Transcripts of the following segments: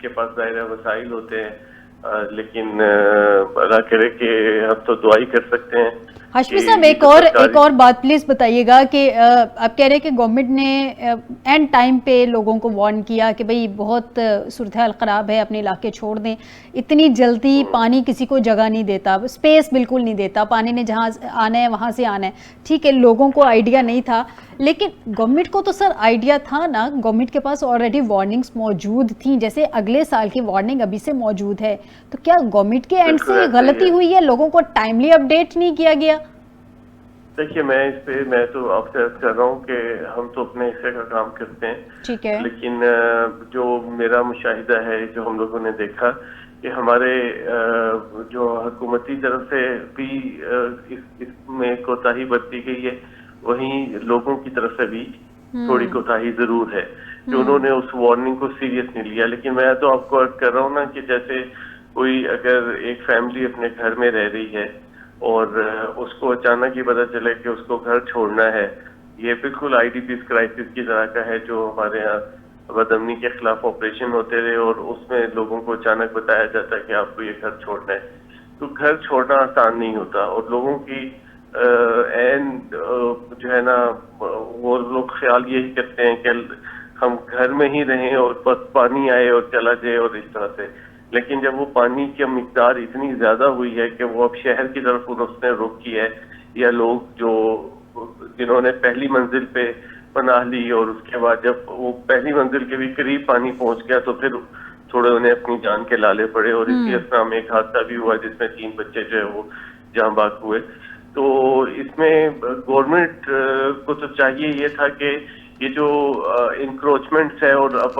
کے پاس ظاہر وسائل ہوتے ہیں، لیکن اللہ کرے کہ ہم تو دعا ہی کر سکتے ہیں. ہاشمی صاحب ایک اور بات پلیز بتائیے گا کہ آپ کہہ رہے ہیں کہ گورنمنٹ نے اینڈ ٹائم پہ لوگوں کو وارن کیا کہ بھئی بہت صورتحال خراب ہے، اپنے علاقے چھوڑ دیں. اتنی جلدی پانی کسی کو جگہ نہیں دیتا، اسپیس بالکل نہیں دیتا، پانی نے جہاں آنا ہے وہاں سے آنا ہے. ٹھیک ہے لوگوں کو آئیڈیا نہیں تھا، لیکن گورنمنٹ کو تو سر آئیڈیا تھا نا، گورنمنٹ کے پاس آلریڈی وارننگز موجود تھیں، جیسے اگلے سال کی وارننگ ابھی سے موجود ہے. تو کیا گورنمنٹ کے اینڈ سے غلطی ہوئی ہے، لوگوں کو ٹائملی اپڈیٹ نہیں کیا گیا؟ دیکھیے میں تو آپ سے عرض کر رہا ہوں کہ ہم تو اپنے حصے کا کام کرتے ہیں. ٹھیک ہے. لیکن جو میرا مشاہدہ ہے، جو ہم لوگوں نے دیکھا کہ ہمارے جو حکومتی طرف سے بھی اس میں کوتاہی برتی گئی ہے، وہیں لوگوں کی طرف سے بھی تھوڑی کوتاہی ضرور ہے کہ انہوں نے اس وارننگ کو سیریس نہیں لیا. لیکن میں تو آپ کو عرض کر رہا ہوں نا کہ جیسے کوئی اگر ایک فیملی اپنے گھر میں رہ رہی ہے اور اس کو اچانک ہی پتہ چلے کہ اس کو گھر چھوڑنا ہے، یہ بالکل آئی ڈی پیز کرائسس کی طرح کا ہے جو ہمارے یہاں بد امنی کے خلاف آپریشن ہوتے رہے اور اس میں لوگوں کو اچانک بتایا جاتا ہے کہ آپ کو یہ گھر چھوڑنا ہے. تو گھر چھوڑنا آسان نہیں ہوتا، اور لوگوں کی جو ہے نا وہ لوگ خیال یہی کرتے ہیں کہ ہم گھر میں ہی رہیں اور بس پانی آئے اور چلا جائے اور اس طرح سے. لیکن جب وہ پانی کی مقدار اتنی زیادہ ہوئی ہے کہ وہ اب شہر کی طرف اس نے رخ کی ہے، یا لوگ جنہوں نے پہلی منزل پہ پناہ لی اور اس کے بعد جب وہ پہلی منزل کے بھی قریب پانی پہنچ گیا تو پھر تھوڑے انہیں اپنی جان کے لالے پڑے، اور اسی اسنا میں ایک حادثہ بھی ہوا جس میں 3 بچے جو ہے وہ جاں بحق ہوئے. تو اس میں گورنمنٹ کو تو چاہیے یہ تھا کہ یہ جو انکروچمنٹس ہے، اور اب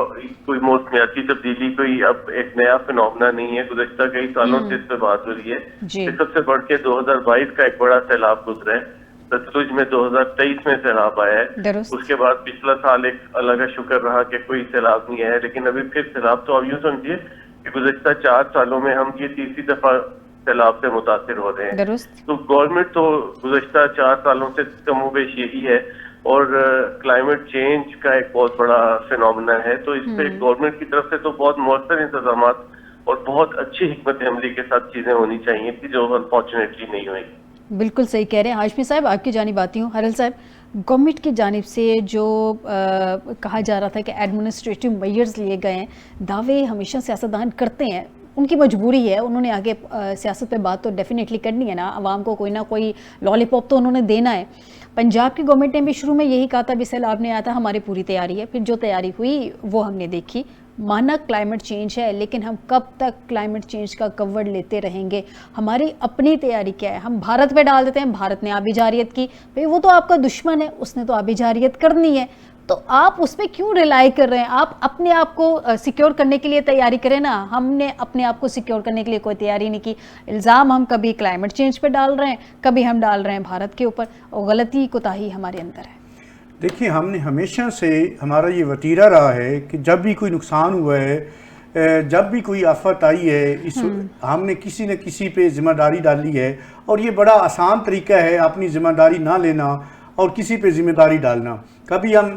کوئی موسمیاتی تبدیلی کوئی اب ایک نیا فنومنا نہیں ہے، گزشتہ کئی سالوں سے اس پہ بات ہو رہی ہے. سب سے بڑھ کے 2022 کا ایک بڑا سیلاب گزرا ہے، ستلج میں 2023 میں سیلاب آیا ہے. اس کے بعد پچھلا سال ایک اللہ کا شکر رہا کہ کوئی سیلاب نہیں آیا، لیکن ابھی پھر سیلاب. تو اب یوں سمجھیے کہ گزشتہ 4 سالوں میں ہم یہ تیسری دفعہ سیلاب سے متاثر ہو رہے ہیں. تو گورنمنٹ تو گزشتہ 4 سالوں سے کم و بیش یہی ہے، اور کلائمیٹ چینج کا ایک بہت بڑا فینومنا ہے. تو اس پہ گورنمنٹ کی طرف سے تو بہت مؤثر انتظامات اور بہت اچھی حکمت عملی کے ساتھ چیزیں ہونی چاہیے تھی، جو انفارچونیٹلی نہیں ہوئی. بالکل صحیح کہہ رہے ہیں ہاشمی صاحب. آپ کی جانب آتی ہوں. ہرل صاحب، گورنمنٹ کی جانب سے جو کہا جا رہا تھا کہ ایڈمنسٹریٹو میئرز لیے گئے ہیں، دعوے ہمیشہ سیاستدان کرتے ہیں، ان کی مجبوری ہے، انہوں نے آگے سیاست پہ بات تو ڈیفینیٹلی کرنی ہے نا، عوام کو کوئی نہ کوئی لالی پاپ تو انہوں نے دینا ہے. پنجاب کی گورنمنٹ نے بھی شروع میں یہی کہا تھا بھی سیلاب نے آیا تھا، ہماری پوری تیاری ہے. پھر جو تیاری ہوئی وہ ہم نے دیکھی. مانا کلائمیٹ چینج ہے، لیکن ہم کب تک کلائمیٹ چینج کا کور لیتے رہیں گے؟ ہماری اپنی تیاری کیا ہے؟ ہم بھارت پہ ڈال دیتے ہیں، بھارت نے آبی جاریت کی، بھئی وہ تو آپ کا دشمن ہے، اس نے تو آبی جاریت کرنی ہے، تو آپ اس پہ کیوں ریلائی کر رہے ہیں؟ آپ اپنے آپ کو سیکیور کرنے کے لیے تیاری کریں نا. ہم نے اپنے آپ کو سیکیور کرنے کے لیے کوئی تیاری نہیں کی. الزام ہم کبھی کلائمیٹ چینج پہ ڈال رہے ہیں، کبھی ہم ڈال رہے ہیں بھارت کے اوپر، اور غلطی کوتاہی ہمارے اندر ہے. دیکھیں، ہم نے ہمیشہ سے ہمارا یہ وتیرہ رہا ہے کہ جب بھی کوئی نقصان ہوا ہے، جب بھی کوئی آفت آئی ہے، ہم نے کسی نہ کسی پہ ذمہ داری ڈالی ہے. اور یہ بڑا آسان طریقہ ہے اپنی ذمہ داری نہ لینا اور کسی پہ ذمہ داری ڈالنا. کبھی ہم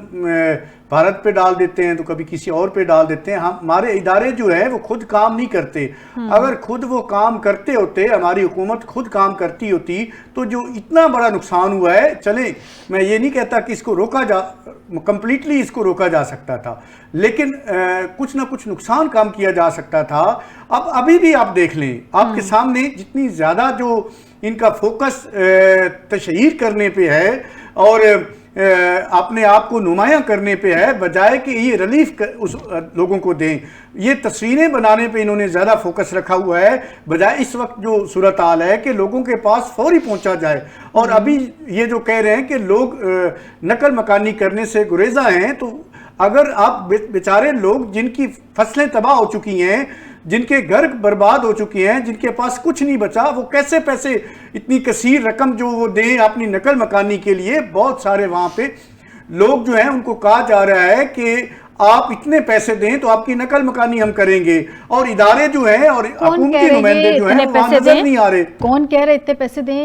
بھارت پہ ڈال دیتے ہیں تو کبھی کسی اور پہ ڈال دیتے ہیں. ہمارے ادارے جو ہے وہ خود کام نہیں کرتے. اگر خود وہ کام کرتے ہوتے، ہماری حکومت خود کام کرتی ہوتی، تو جو اتنا بڑا نقصان ہوا ہے، چلیں میں یہ نہیں کہتا کہ اس کو کمپلیٹلی اس کو روکا جا سکتا تھا، لیکن کچھ نہ کچھ نقصان کم کیا جا سکتا تھا. ابھی بھی آپ دیکھ لیں، آپ کے سامنے جتنی زیادہ جو ان کا فوکس تشہیر کرنے پہ ہے اور اپنے آپ کو نمایاں کرنے پہ ہے، بجائے کہ یہ ریلیف اس لوگوں کو دیں. یہ تصویریں بنانے پہ انہوں نے زیادہ فوکس رکھا ہوا ہے، بجائے اس وقت جو صورتحال ہے کہ لوگوں کے پاس فوری پہنچا جائے. اور ابھی یہ جو کہہ رہے ہیں کہ لوگ نقل مکانی کرنے سے گریزاں ہیں، تو اگر آپ بیچارے لوگ جن کی فصلیں تباہ ہو چکی ہیں، جن کے گھر برباد ہو چکی ہیں، جن کے پاس کچھ نہیں بچا، وہ کیسے پیسے اتنی کثیر رقم جو وہ دیں اپنی نقل مکانی کے لیے؟ بہت سارے وہاں پہ لوگ جو ہیں ان کو کہا جا رہا ہے کہ آپ اتنے پیسے دیں تو آپ کی نقل مکانی ہم کریں گے، اور ادارے جو ہیں اور حکومتی نمائندے جو ہیں وہاں نظر نہیں آ رہے۔ کون کہہ رہے اتنے پیسے دیں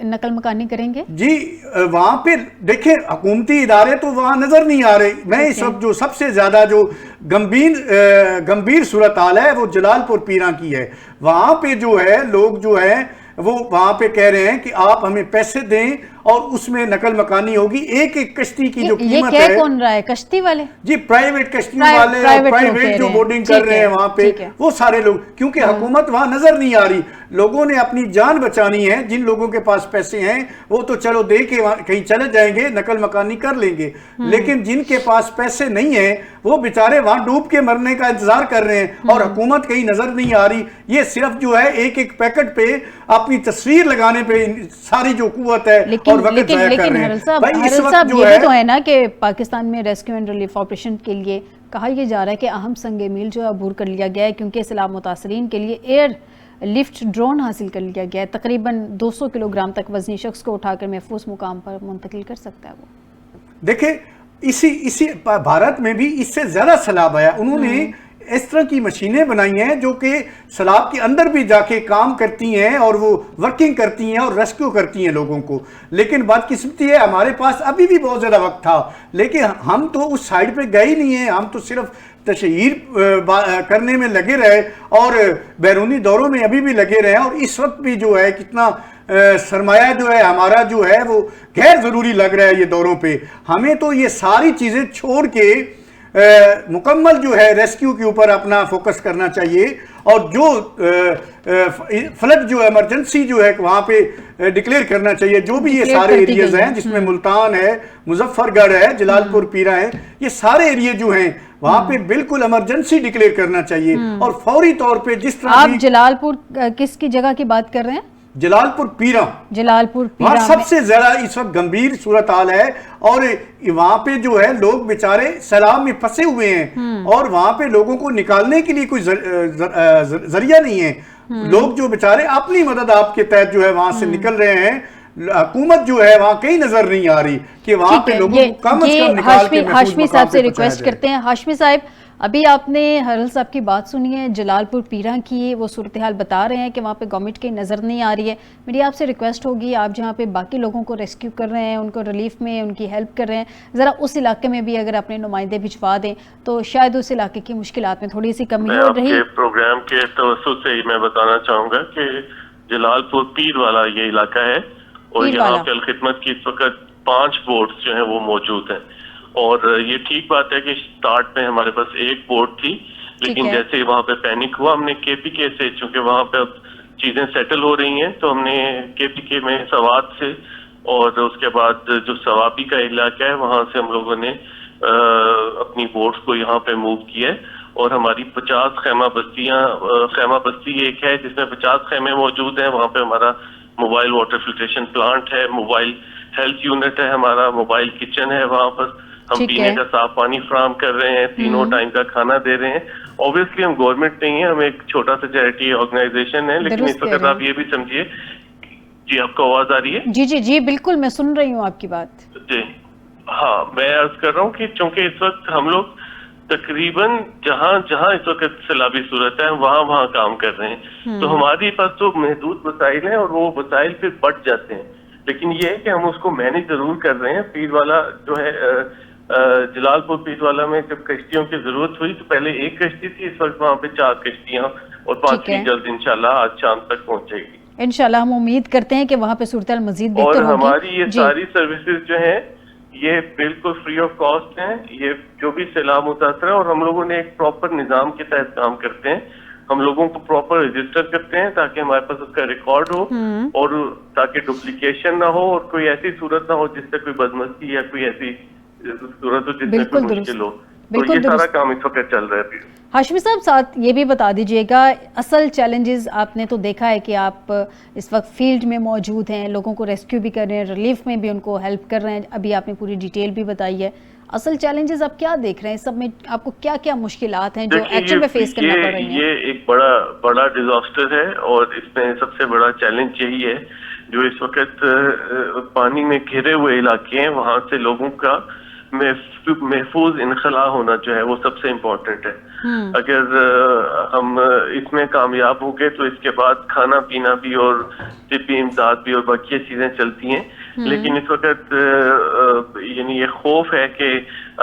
نقل مکانی کریں گے؟ جی وہاں پہ دیکھیں حکومتی ادارے تو وہاں نظر نہیں آ رہے۔ میں اس وقت جو سب سے زیادہ جو گمبھیر صورتحال ہے وہ جلال پور پیراں کی ہے۔ وہاں پہ جو ہے لوگ جو ہیں وہ وہاں پہ کہہ رہے ہیں کہ آپ ہمیں پیسے دیں اور اس میں نقل مکانی ہوگی۔ ایک ایک کشتی کی جو قیمت ہے، یہ کہہ کون رہا ہے؟ کشتی والے؟ جی پرائیویٹ کشتیوں والے اور پرائیویٹ جو بورڈنگ کر رہے ہیں وہاں پہ وہ سارے لوگ، کیونکہ حکومت وہاں نظر نہیں آ رہی۔ لوگوں نے اپنی جان بچانی ہے، جن لوگوں کے پاس پیسے ہیں وہ تو چلو دے کے کہیں چلے جائیں گے، نقل مکانی کر لیں گے، لیکن جن کے پاس پیسے نہیں ہیں وہ بیچارے وہاں ڈوب کے مرنے کا انتظار کر رہے ہیں اور حکومت کہیں نظر نہیں آ رہی۔ یہ صرف جو ہے ایک ایک پیکٹ پہ اپنی تصویر لگانے پہ ساری جو قوت ہے اور وقت ضائع کر رہے ہیں۔ حرل صاحب یہ بھی تو ہے نا کہ پاکستان میں ریسکیو اینڈ ریلیف آپریشن کے لیے کہا یہ جا رہا ہے کہ اہم سنگ میل جو ہے عبور کر لیا گیا ہے، کیونکہ سیلاب متاثرین کے لیے ایئر لفٹ ڈرون حاصل کر لیا گیا ہے، تقریباً 200 کلو گرام تک وزنی شخص کو اٹھا کر محفوظ مقام پر منتقل کر سکتا ہے وہ۔ دیکھیں اسی بھارت میں بھی اس سے زیادہ سیلاب آیا، انہوں نے اس طرح کی مشینیں بنائی ہیں جو کہ سیلاب کے اندر بھی جا کے کام کرتی ہیں اور وہ ورکنگ کرتی ہیں اور ریسکیو کرتی ہیں لوگوں کو، لیکن بدقسمتی ہے ہمارے پاس ابھی بھی بہت زیادہ وقت تھا، لیکن ہم تو اس سائیڈ پہ گئے ہی نہیں ہیں، ہم تو صرف تشہیر کرنے میں لگے رہے اور بیرونی دوروں میں ابھی بھی لگے رہے، اور اس وقت بھی جو ہے کتنا سرمایہ جو ہے ہمارا جو ہے وہ غیر ضروری لگ رہا ہے یہ دوروں پہ۔ ہمیں تو یہ ساری چیزیں چھوڑ کے مکمل جو ہے ریسکیو کے اوپر اپنا فوکس کرنا چاہیے، اور جو فلڈ جو ایمرجنسی جو ہے وہاں پہ ڈکلیئر کرنا چاہیے، جو بھی یہ سارے ایریاز ہیں جس میں ملتان ہے، مظفر گڑھ ہے، جلال پور پیراں ہے، یہ سارے ایریے جو ہیں وہاں پہ بالکل ایمرجنسی ڈکلیئر کرنا چاہیے، اور فوری طور پہ جس طرح آپ جلال پور کس کی جگہ کی بات کر رہے ہیں؟ جلال پور پیراں، جلال پور وہاں پیراں سب سے زیادہ اس وقت گمبھیر صورتحال ہے، اور وہاں پہ جو ہے لوگ بیچارے سیلاب میں پھنسے ہوئے ہیں اور وہاں پہ لوگوں کو نکالنے کے لیے کوئی ذریعہ نہیں ہے۔ لوگ جو بیچارے اپنی مدد آپ کے تحت جو ہے وہاں سے نکل رہے ہیں، حکومت جو ہے وہاں کہیں نظر نہیں آ رہی کہ وہاں پہ لوگوں کو کم از کم نکال کے محفوظ ہاشمی مقام صاحب سے پہ پہنچایا ریکویسٹ جائے۔ کرتے ہیں۔ ہاشمی صاحب ابھی آپ نے حرل صاحب کی بات سنی ہے، جلال پور پیراں کی وہ صورتحال بتا رہے ہیں کہ وہاں پہ گورنمنٹ کی نظر نہیں آ رہی ہے۔ میری آپ سے ریکویسٹ ہوگی، آپ جہاں پہ باقی لوگوں کو ریسکیو کر رہے ہیں، ان کو ریلیف میں ان کی ہیلپ کر رہے ہیں، ذرا اس علاقے میں بھی اگر اپنے نمائندے بھجوا دیں تو شاید اس علاقے کی مشکلات میں تھوڑی سی کمی ہو رہی۔ میں آپ کے پروگرام کے توسط سے ہی میں بتانا چاہوں گا کہ جلال پور پیر والا یہ علاقہ ہے، اور یہاں پہ الخدمت کی اس وقت 5 بوٹس جو ہیں وہ موجود ہیں، اور یہ ٹھیک بات ہے کہ سٹارٹ میں ہمارے پاس 1 بوٹ تھی، لیکن جیسے وہاں پہ پینک ہوا ہم نے کے پی کے سے، چونکہ وہاں پہ اب چیزیں سیٹل ہو رہی ہیں تو ہم نے کے پی کے میں سوات سے اور اس کے بعد جو سوابی کا علاقہ ہے وہاں سے ہم لوگوں نے اپنی بوٹس کو یہاں پہ موو کیا ہے، اور ہماری 50 خیمہ بستی ایک ہے جس میں 50 خیمے موجود ہیں، وہاں پہ ہمارا موبائل واٹر فلٹریشن پلانٹ ہے، موبائل ہیلتھ یونٹ ہے، ہمارا موبائل کچن ہے، وہاں پر ہم پینے کا صاف پانی فراہم کر رہے ہیں، 3 ٹائم کا کھانا دے رہے ہیں۔ اوبیسلی ہم گورنمنٹ نہیں ہیں، ہم ایک چھوٹا سا چیریٹی آرگنائزیشن ہے، لیکن اس وقت آپ یہ بھی سمجھیے۔ جی آپ کو آواز آ رہی ہے؟ جی جی جی بالکل، میں سن رہی ہوں آپ کی بات۔ جی ہاں، میں عرض کر رہا ہوں کہ چونکہ اس وقت ہم لوگ تقریباً جہاں اس وقت سیلابی صورت ہے وہاں کام کر رہے ہیں، تو ہمارے پاس تو محدود وسائل ہیں اور وہ وسائل پھر بڑھ جاتے ہیں، لیکن یہ ہے کہ ہم اس کو مینیج ضرور کر رہے ہیں۔ پیر والا جو ہے جلال پور پیر والا میں جب کشتیوں کی ضرورت ہوئی تو پہلے 1 کشتی تھی، اس وقت وہاں پہ 4 کشتیاں اور 5ویں جلد انشاءاللہ آج شام تک پہنچے گی انشاءاللہ۔ ہم امید کرتے ہیں کہ وہاں پہ صورتحال مزید بہتر ہوگی۔ اور ہماری یہ ساری سروسز جو ہیں یہ بالکل فری آف کاسٹ ہیں، یہ جو بھی سیلاب متاثر ہے، اور ہم لوگوں نے ایک پراپر نظام کے تحت کام کرتے ہیں، ہم لوگوں کو پراپر رجسٹر کرتے ہیں تاکہ ہمارے پاس اس کا ریکارڈ ہو، اور تاکہ ڈپلیکیشن نہ ہو اور کوئی ایسی صورت نہ ہو جس سے کوئی بدمزگی یا کوئی ایسی صورت ہو جس میں کوئی مشکل ہو، تو یہ سارا کام اس وقت چل رہا ہے۔ ہاشمی صاحب ساتھ یہ بھی بتا دیجئے گا، اصل چیلنجز آپ نے تو دیکھا ہے کہ آپ اس وقت فیلڈ میں موجود ہیں، لوگوں کو ریسکیو بھی کر رہے ہیں، ریلیف میں بھی ان کو ہیلپ کر رہے ہیں، ابھی آپ نے پوری ڈیٹیل بھی بتائی ہے، اصل چیلنجز آپ کیا دیکھ رہے ہیں؟ سب میں آپ کو کیا کیا مشکلات ہیں جو ایکچوئل میں فیس کرنا پڑ رہی ہیں؟ یہ ایک بڑا ڈیزاسٹر ہے، اور اس میں سب سے بڑا چیلنج یہی ہے جو اس وقت پانی میں گھرے ہوئے علاقے ہیں وہاں سے لوگوں کا محفوظ انخلا ہونا جو ہے وہ سب سے امپورٹنٹ ہے. اگر ہم اس میں کامیاب ہو گئے تو اس کے بعد کھانا پینا بھی اور طبی امداد بھی اور باقی چیزیں چلتی ہیں. لیکن اس وقت یعنی یہ خوف ہے کہ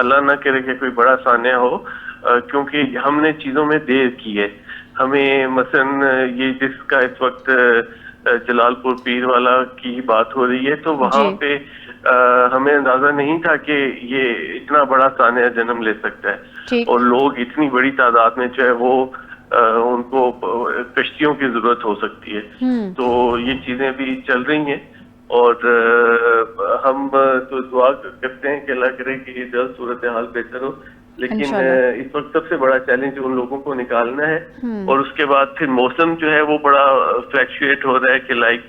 اللہ نہ کرے کہ کوئی بڑا سانحہ ہو، کیونکہ ہم نے چیزوں میں دیر کی ہے. ہمیں مثلا یہ جس کا اس وقت جلال پور پیر والا کی بات ہو رہی ہے تو وہاں پہ ہمیں اندازہ نہیں تھا کہ یہ اتنا بڑا سانحہ جنم لے سکتا ہے اور لوگ اتنی بڑی تعداد میں جو ہے وہ ان کو کشتیوں کی ضرورت ہو سکتی ہے. تو یہ چیزیں بھی چل رہی ہیں اور ہم تو دعا کرتے ہیں کہ اللہ کرے کہ یہ جلد صورتحال بہتر ہو. لیکن اس وقت سب سے بڑا چیلنج ان لوگوں کو نکالنا ہے. اور اس کے بعد پھر موسم جو ہے وہ بڑا فلیکچویٹ ہو رہا ہے کہ لائک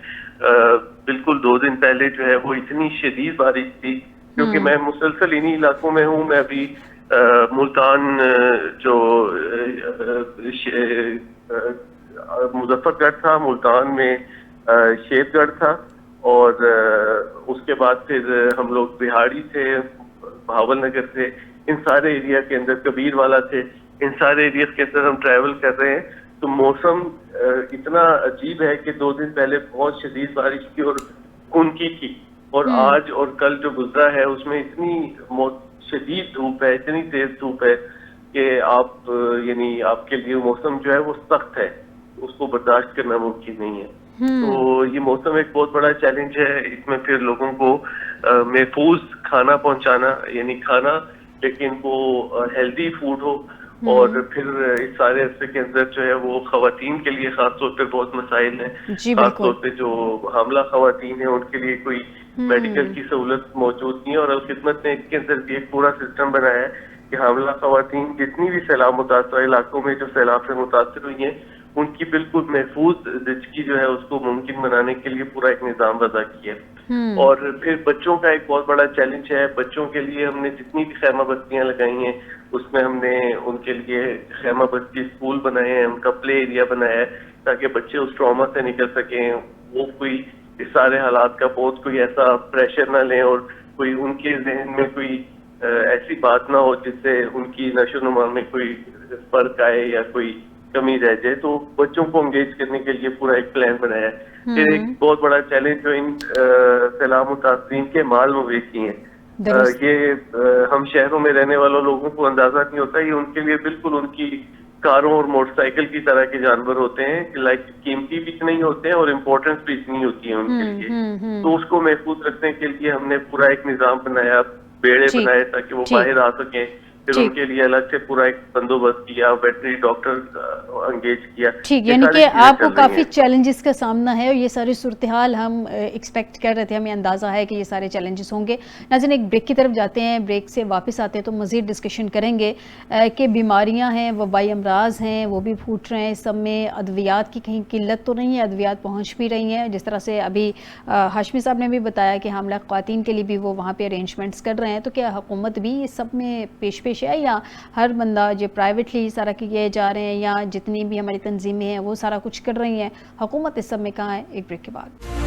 بالکل 2 دن پہلے جو ہے وہ اتنی شدید بارش تھی، کیونکہ میں مسلسل انہی علاقوں میں ہوں. میں ابھی ملتان جو مظفر گڑھ تھا، ملتان میں شیر گڑھ تھا، اور اس کے بعد پھر ہم لوگ بہاڑی تھے، بھاول نگر تھے، ان سارے ایریا کے اندر کبیر والا تھے. ان سارے ایریاز کے اندر ہم ٹریول کر رہے ہیں تو موسم اتنا عجیب ہے کہ 2 دن پہلے بہت شدید بارش تھی اور خنکی تھی، اور آج اور کل جو گزرا ہے اس میں اتنی شدید دھوپ ہے، اتنی تیز دھوپ ہے کہ آپ یعنی آپ کے لیے موسم جو ہے وہ سخت ہے، اس کو برداشت کرنا ممکن نہیں ہے. تو یہ موسم ایک بہت بڑا چیلنج ہے. اس میں پھر لوگوں کو محفوظ کھانا پہنچانا، یعنی کھانا لیکن وہ ہیلدی فوڈ ہو. اور پھر اس سارے عرصے کے اندر جو ہے وہ خواتین کے لیے خاص طور پہ بہت مسائل ہیں. خاص طور پہ جو حاملہ خواتین ہیں ان کے لیے کوئی میڈیکل کی سہولت موجود نہیں ہے. اور الخدمت نے اس کے اندر بھی ایک پورا سسٹم بنایا ہے کہ حاملہ خواتین جتنی بھی سیلاب متاثرہ علاقوں میں جو سیلاب سے متاثر ہوئی ہیں ان کی بالکل محفوظ زندگی جو ہے اس کو ممکن بنانے کے لیے پورا ایک نظام وضع کیا ہے. اور پھر بچوں کا ایک بہت بڑا چیلنج ہے. بچوں کے لیے ہم نے جتنی بھی خیمہ بستیاں لگائی ہیں اس میں ہم نے ان کے لیے خیمہ بستی اسکول بنائے ہیں، ان کا پلے ایریا بنایا ہے تاکہ بچے اس ٹراما سے نکل سکیں، وہ کوئی اس سارے حالات کا بہت کوئی ایسا پریشر نہ لیں اور کوئی ان کے ذہن میں کوئی ایسی بات نہ ہو جس سے ان کی نشو و نما میں کوئی فرق آئے یا کوئی کمی رہ جائے. تو بچوں کو انگیج کرنے کے لیے پورا ایک پلان بنایا ہے. پھر ایک بہت بڑا چیلنج جو ان سیلاب متاثرین کے مال مویشی ہیں. یہ ہم شہروں میں رہنے والوں لوگوں کو اندازہ نہیں ہوتا، یہ ان کے لیے بالکل ان کی کاروں اور موٹر سائیکل کی طرح کے جانور ہوتے ہیں، لائک قیمتی بھی اتنے ہی ہوتے ہیں اور امپورٹنس بھی اتنی ہوتی ہے ان کے لیے. تو اس کو محفوظ رکھنے کے لیے ہم نے پورا ایک نظام بنایا، بیڑے بنائے تاکہ وہ باہر آ سکیں. پھر ان کے لیے الگ سے پورا ایک بندوبست کیا، ویٹنری ڈاکٹر انگیج کیا. ٹھیک، یعنی کہ آپ کو کافی چیلنجز کا سامنا ہے اور یہ ساری صورتحال ہم ایکسپیکٹ کر رہے تھے، ہمیں اندازہ ہے کہ یہ سارے چیلنجز ہوں گے. ناظرین ایک بریک کی طرف جاتے ہیں، بریک سے واپس آتے ہیں تو مزید ڈسکشن کریں گے کہ بیماریاں ہیں، وبائی امراض ہیں، وہ بھی پھوٹ رہے ہیں. اس سب میں ادویات کی کہیں قلت تو نہیں ہے، ادویات پہنچ بھی رہی ہیں. جس طرح سے ابھی ہاشمی صاحب نے بھی بتایا کہ حاملہ خواتین کے لیے بھی وہ وہاں پہ ارینجمنٹس کر رہے ہیں. تو کیا حکومت بھی اس سب میں پیش ہے یا ہر بندہ جو پرائیویٹلی سارا کیے جا رہے ہیں یا جتنی بھی ہماری تنظیمیں ہیں وہ سارا کچھ کر رہی ہیں؟ حکومت اس سب میں کہاں ہے؟ ایک بریک کے بعد.